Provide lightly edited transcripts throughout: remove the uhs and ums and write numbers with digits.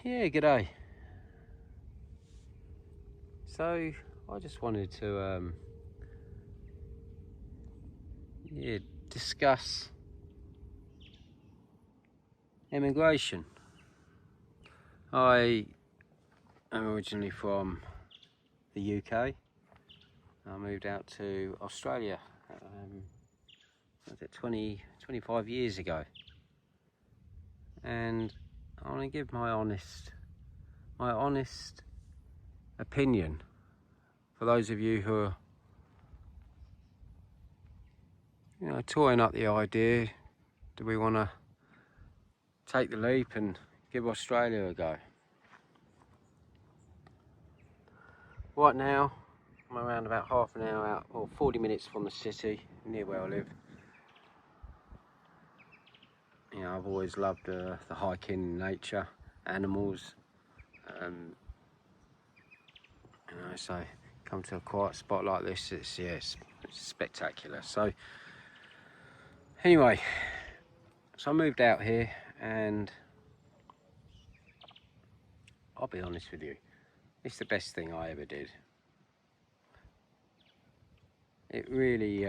Yeah, g'day. So I just wanted to discuss immigration. I am originally from the UK. I moved out to Australia was it 25 years ago, and I want to give my honest opinion for those of you who are toying up the idea, do we want to take the leap and give Australia a go? Right now I'm around about half an hour out, or 40 minutes from the city, near where I live. I've always loved the hiking, nature, animals, so come to a quiet spot like this, it's spectacular. So anyway, so I moved out here, and I'll be honest with you, it's the best thing I ever did. It really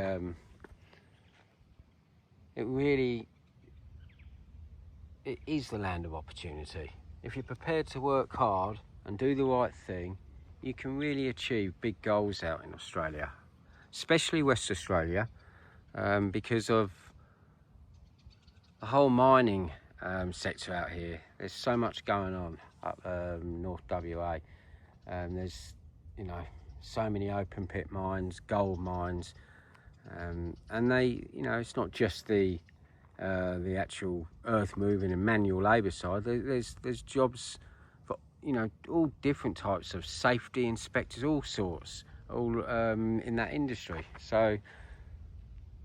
it is the land of opportunity. If you're prepared to work hard and do the right thing, you can really achieve big goals out in Australia, especially West Australia, because of the whole mining sector out here. There's so much going on up North WA. There's so many open pit mines, gold mines, and they, it's not just the actual earth moving and manual labour side. There's jobs for all different types of safety inspectors, all sorts, all in that industry. So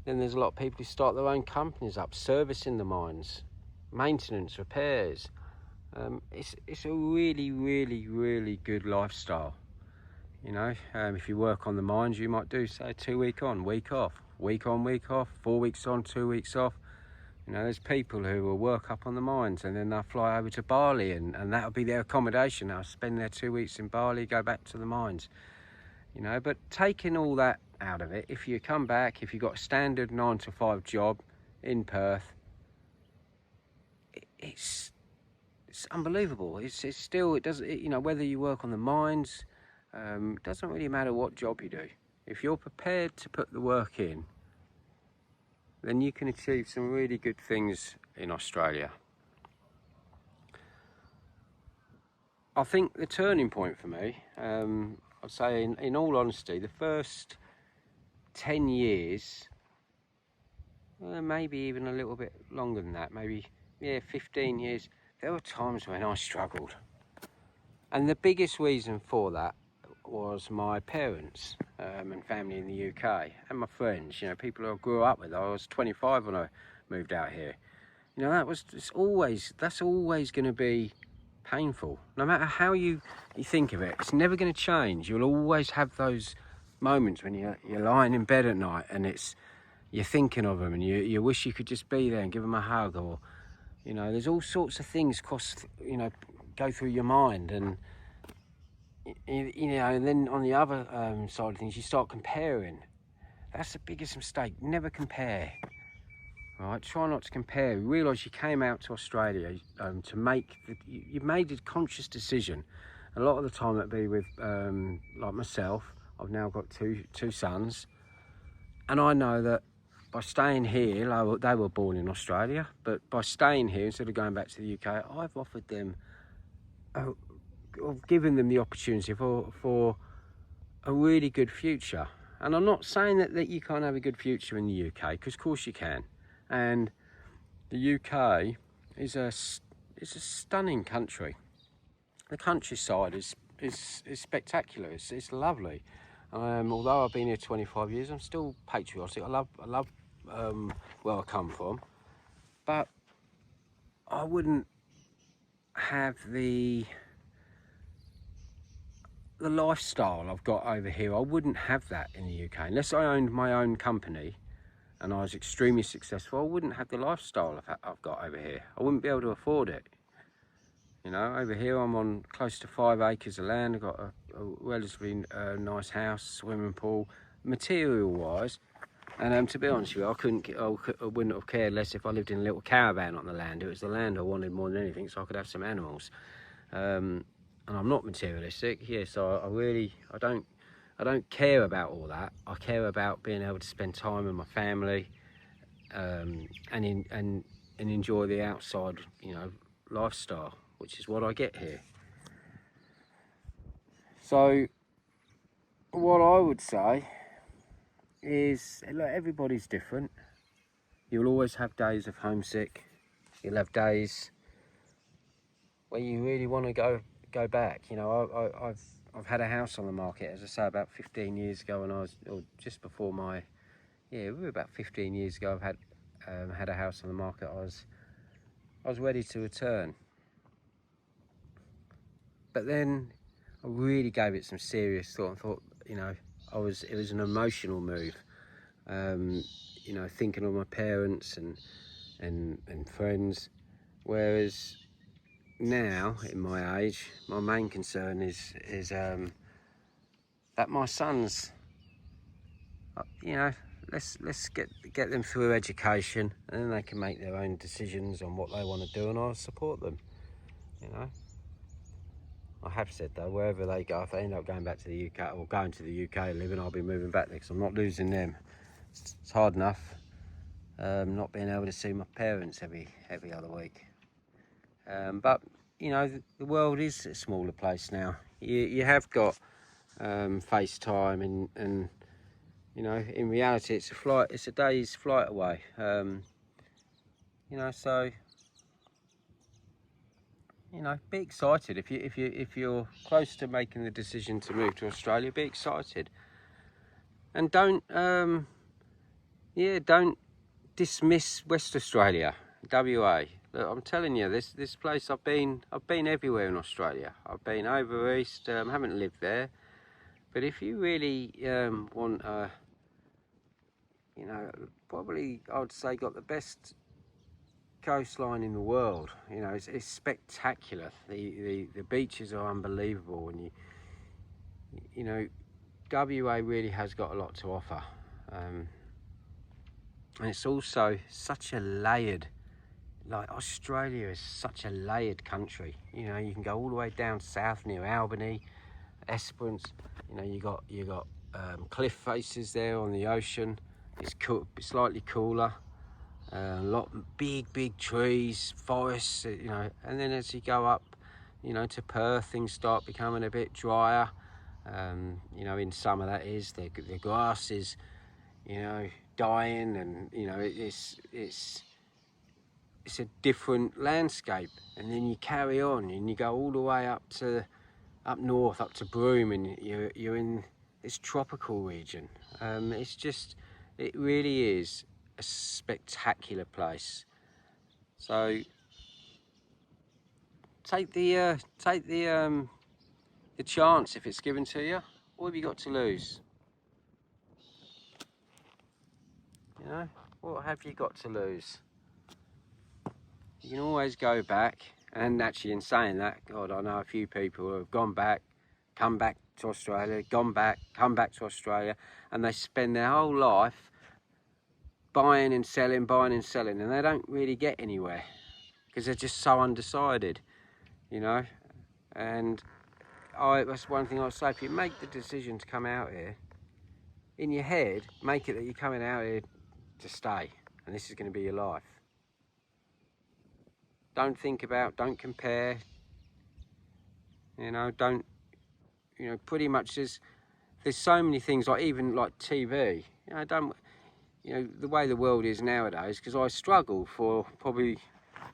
then there's a lot of people who start their own companies up, servicing the mines, maintenance, repairs. It's a really good lifestyle. If you work on the mines, you might do, say, 2 week on, week off, week on, week off, 4 weeks on, 2 weeks off. There's people who will work up on the mines and then they'll fly over to Bali, and that'll be their accommodation. They'll spend their 2 weeks in Bali, go back to the mines. But taking all that out of it, if you come back, if you've got a standard 9 to 5 job in Perth, it's unbelievable. It's still, it doesn't, whether you work on the mines, it doesn't really matter what job you do. If you're prepared to put the work in, then you can achieve some really good things in Australia. I think the turning point for me, I'd say in all honesty, the first 10 years, maybe even a little bit longer than that, maybe 15 years, there were times when I struggled. And the biggest reason for that was my parents and family in the UK, and my friends, people who I grew up with. I was 25 when I moved out here. That's always going to be painful. No matter how you think of it, it's never going to change. You'll always have those moments when you're lying in bed at night and you're thinking of them, and you wish you could just be there and give them a hug, or there's all sorts of things go through your mind, and and then on the other side of things, you start comparing. That's the biggest mistake. Never compare. Right? Try not to compare. Realise you came out to Australia to make you made a conscious decision. A lot of the time it'd be with like myself. I've now got two sons, and I know that by staying here, they were born in Australia, but by staying here instead of going back to the UK, I've offered them, I've given them the opportunity for a really good future. And I'm not saying that you can't have a good future in the UK, because of course you can. And the UK is a stunning country. The countryside is spectacular. It's lovely. Although I've been here 25 years, I'm still patriotic. I love where I come from, but I wouldn't have the lifestyle I've got over here. I wouldn't have that in the UK unless I owned my own company and I was extremely successful. I wouldn't have the lifestyle I've got over here. I wouldn't be able to afford it. You know, over here I'm on close to 5 acres of land. I've got a relatively nice house, swimming pool, material-wise. And to be honest with you, I wouldn't have cared less if I lived in a little caravan on the land. It was the land I wanted more than anything, so I could have some animals. And I'm not materialistic, yeah. So I don't care about all that. I care about being able to spend time with my family, and enjoy the outside, you know, lifestyle, which is what I get here. So what I would say is, look, everybody's different. You'll always have days of homesick. You'll have days where you really want to go back. You know, I've had a house on the market, as I say, about 15 years ago, and or just before my, yeah, about 15 years ago. I've had a house on the market. I was ready to return, but then I really gave it some serious thought and thought, you know, it was an emotional move. You know, thinking of my parents and friends, whereas now in my age, my main concern is that my sons, you know, let's get them through education, and then they can make their own decisions on what they want to do, and I'll support them. You know, I have said though, wherever they go, if they end up going back to the UK or going to the UK living, I'll be moving back there, because I'm not losing them. It's hard enough not being able to see my parents every other week. But you know, the world is a smaller place now. You have got FaceTime, and you know, in reality, it's a day's flight away. You know, so you know, be excited if you're close to making the decision to move to Australia. Be excited, and don't dismiss West Australia, WA. Look, I'm telling you, this place, I've been everywhere in Australia. I've been over east, haven't lived there, but if you really want, you know, probably I'd say got the best coastline in the world. You know, it's spectacular. The beaches are unbelievable, and you know, WA really has got a lot to offer, and it's also such a layered. Like, Australia is such a layered country. You know, you can go all the way down south near Albany, Esperance. You know, you got cliff faces there on the ocean. It's cool, slightly cooler. A lot big trees, forests. You know, and then as you go up, you know, to Perth, things start becoming a bit drier. You know, in summer that is. The grass is, you know, dying, and you know, it's a different landscape. And then you carry on and you go all the way up north, up to Broome, and you're in this tropical region. It really is a spectacular place. So take the chance if it's given to you. What have you got to lose? You know, what have you got to lose? You can always go back. And actually, in saying that, God, I know a few people who have gone back, come back to Australia, gone back, come back to Australia, and they spend their whole life buying and selling, and they don't really get anywhere because they're just so undecided, you know. And that's one thing I say: if you make the decision to come out here, in your head, make it that you're coming out here to stay, and this is going to be your life. Don't compare, you know, pretty much there's so many things, like even like TV, you know, the way the world is nowadays, because I struggled for probably,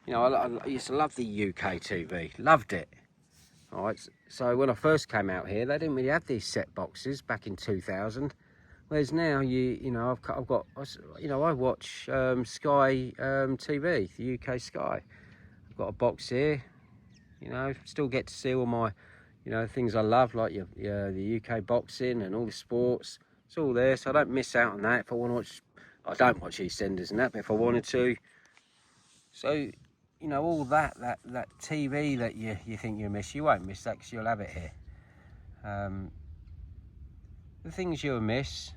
you know, I used to love the UK TV, loved it. All right, so when I first came out here, they didn't really have these set boxes back in 2000. Whereas now, you know, I've got, you know, I watch Sky TV, the UK Sky. I've got a box here, you know, still get to see all my, you know, things I love, like the UK boxing and all the sports. It's all there, so I don't miss out on that. If I want to watch, I don't watch EastEnders and that, but if I wanted to. So you know, all that TV that you think you miss, you won't miss that because you'll have it here. The things you'll miss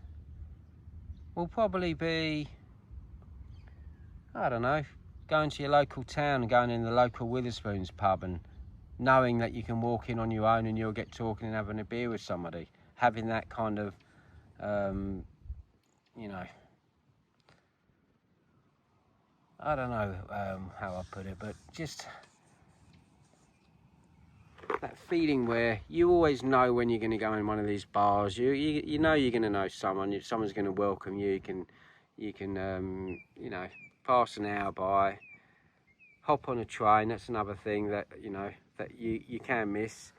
will probably be, I don't know, going to your local town and going in the local Witherspoons pub and knowing that you can walk in on your own and you'll get talking and having a beer with somebody. Having that kind of, you know, I don't know how I put it, but just that feeling where you always know when you're going to go in one of these bars. You know you're going to know someone. Someone's going to welcome you. You can you know, pass an hour by, hop on a train. That's another thing that, you know, that you can miss,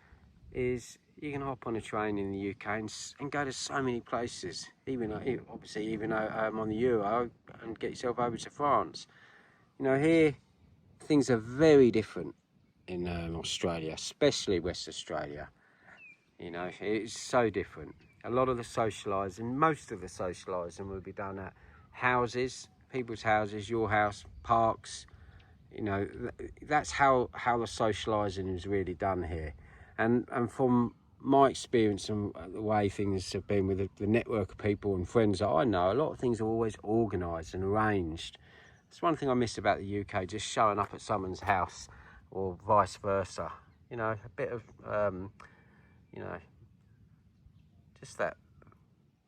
is you can hop on a train in the UK and go to so many places, even obviously even on the Euro, and get yourself over to France. You know, here things are very different in Australia, especially West Australia. You know, it's so different. A lot of the socialising, most of the socialising will be done at houses, people's houses, your house, parks. You know, that's how the socialising is really done here. And from my experience and the way things have been with the network of people and friends that I know, a lot of things are always organised and arranged. It's one thing I miss about the UK, just showing up at someone's house or vice versa. You know, a bit of, you know, just that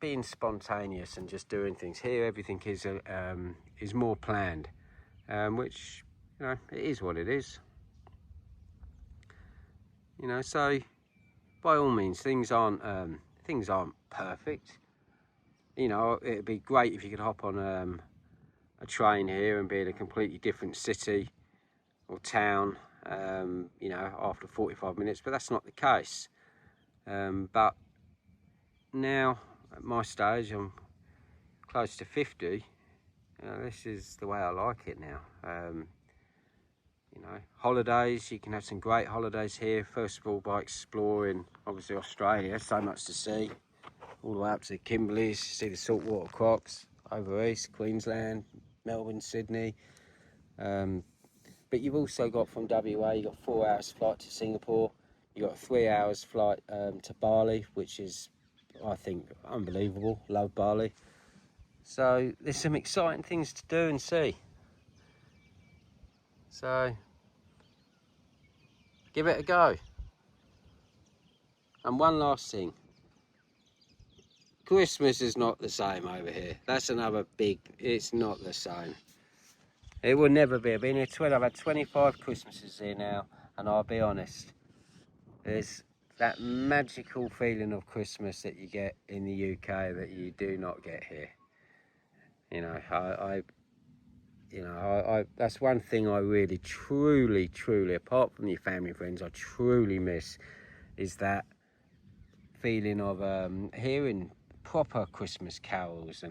being spontaneous and just doing things. Here, everything is more planned, which, you know, it is what it is. You know, so by all means, things aren't perfect. You know, it'd be great if you could hop on a train here and be in a completely different city or town, you know, after 45 minutes, but that's not the case. But now, at my stage, I'm close to 50, this is the way I like it now. You know, holidays, you can have some great holidays here. First of all, by exploring, obviously, Australia, so much to see. All the way up to the Kimberleys, see the saltwater crocs, over east, Queensland, Melbourne, Sydney. But you've also got from WA, you've got 4 hours flight to Singapore. You've got 3 hours flight to Bali, which is, I think, unbelievable. Love Bali. So there's some exciting things to do and see. So give it a go. And one last thing. Christmas is not the same over here. That's another big, it's not the same. It will never be. I've been here I've had 25 Christmases here now, and I'll be honest, there's that magical feeling of Christmas that you get in the UK that you do not get here. You know, I that's one thing I really, truly, apart from your family and friends, I truly miss, is that feeling of hearing proper Christmas carols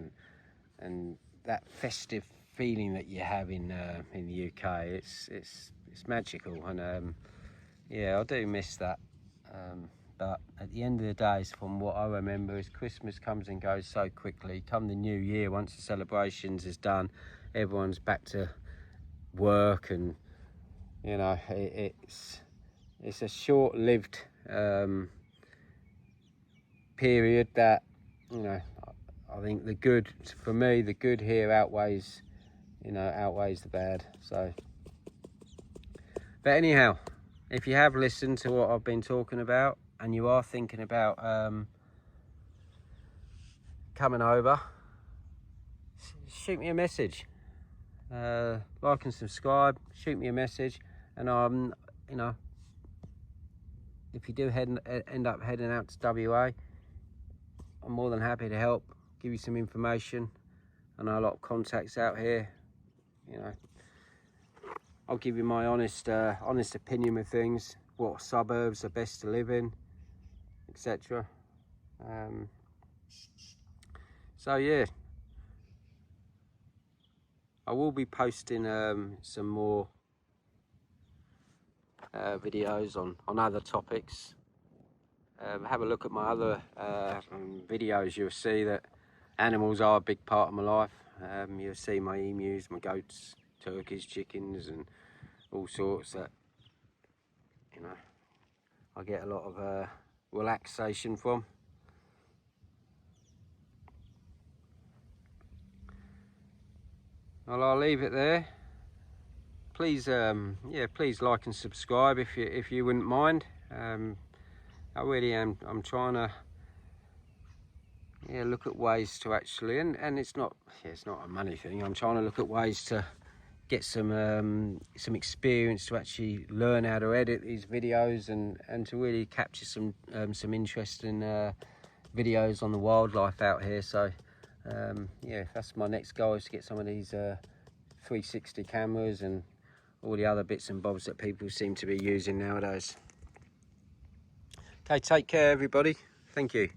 and that festive feeling that you have in the UK. It's magical, and yeah, I do miss that. But at the end of the day, from what I remember, is Christmas comes and goes so quickly. Come the new year, once the celebrations is done, everyone's back to work, and you know, it's a short-lived period that, you know, I think the good, for me, the good here outweighs the bad. So, but anyhow, if you have listened to what I've been talking about and you are thinking about coming over, shoot me a message, like and subscribe, shoot me a message, and you know, if you do end up heading out to WA, I'm more than happy to help, give you some information. I know a lot of contacts out here. You know, I'll give you my honest opinion with things, what suburbs are best to live in, etc. So yeah, I will be posting some more videos on other topics. Have a look at my other videos. You'll see that animals are a big part of my life. You'll see my emus, my goats, turkeys, chickens, and all sorts that, you know, I get a lot of relaxation from. Well, I'll leave it there. Please, yeah, please like and subscribe if you wouldn't mind. I really am. I'm trying to, yeah, look at ways to actually, and it's not, yeah, it's not a money thing. I'm trying to look at ways to get some experience to actually learn how to edit these videos and to really capture some interesting videos on the wildlife out here. So yeah, that's my next goal, is to get some of these 360 cameras and all the other bits and bobs that people seem to be using nowadays. Okay, take care everybody. Thank you.